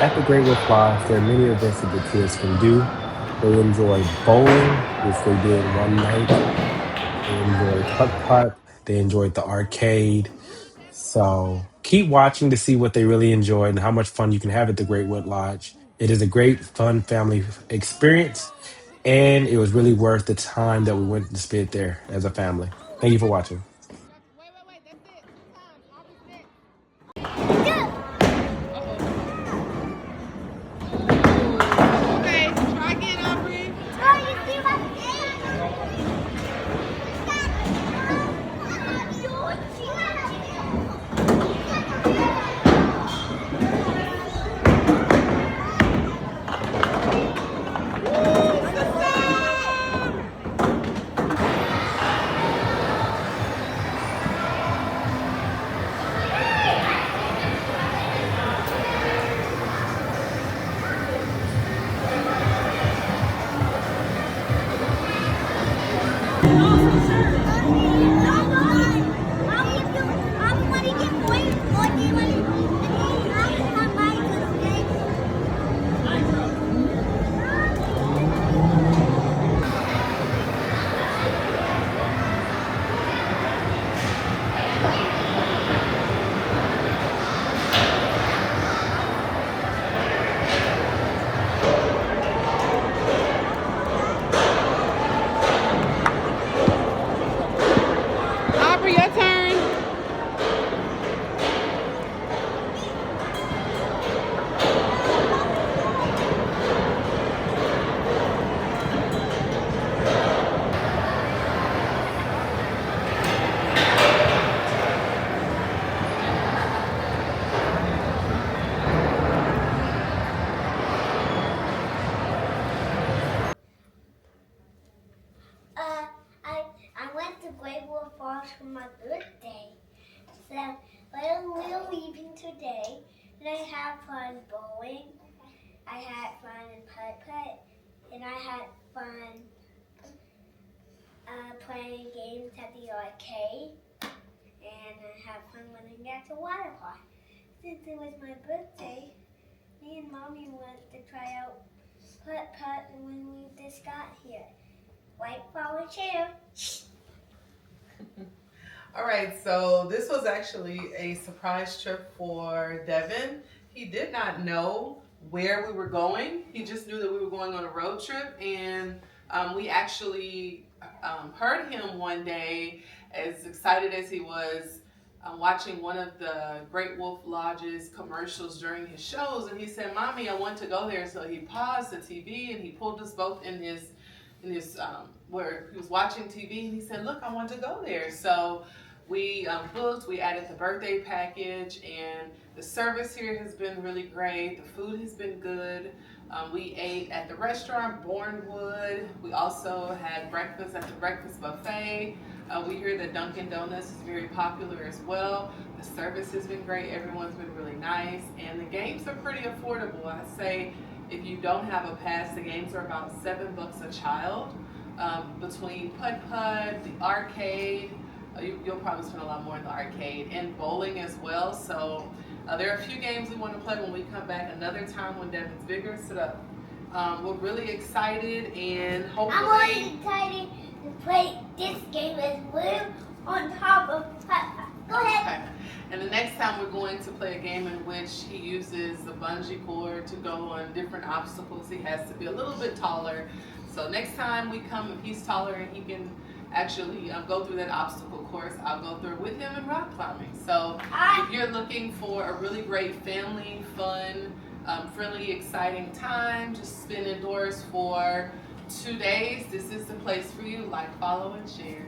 At the Great Wolf Lodge, there are many events that the kids can do. They enjoy bowling, which they did one night. They enjoy putt-putt. They enjoyed the arcade. So keep watching to see what they really enjoy and how much fun you can have at the Great Wood Lodge. It is a great, fun family experience, and it was really worth the time that we went to spend there as a family. Thank you for watching. Okay, try again, Aubrey. Aubrey, your turn. Uh, I went to Great Wolf Falls for my birthday. So we're leaving today, and I had fun bowling. I had fun in putt-putt, and I had fun playing games at the arcade, and I had fun when I got to water park. Since it was my birthday, me and Mommy went to try out putt-putt when we just got here. White flower chair. All right, so this was actually a surprise trip for Devin. He did not know where we were going. He just knew that we were going on a road trip, and we actually heard him one day, as excited as he was, watching one of the Great Wolf Lodge's commercials during his shows, and he said, "Mommy, I want to go there." So he paused the TV and he pulled us both in his where he was watching TV, and he said, "Look, I want to go there." So we booked, we added the birthday package, and the service here has been really great. The food has been good. We ate at the restaurant, Bournewood. We also had breakfast at the breakfast buffet. We hear that Dunkin' Donuts is very popular as well. The service has been great. Everyone's been really nice, and the games are pretty affordable. I say if you don't have a pass, the games are about $7 a child. Between putt-putt, the arcade, you'll probably spend a lot more in the arcade, and bowling as well. So there are a few games we want to play when we come back another time when Devin's bigger. So we're really excited, and hopefully I'm really excited to play this game as well on top of putt-putt. Go ahead. Okay. And the next time we're going to play a game in which he uses the bungee cord to go on different obstacles. He has to be a little bit taller. So next time we come, if he's taller and he can actually go through that obstacle course, I'll go through it with him in rock climbing. So if you're looking for a really great family, fun, friendly, exciting time, just spend indoors for 2 days, this is the place for you. Like, follow, and share.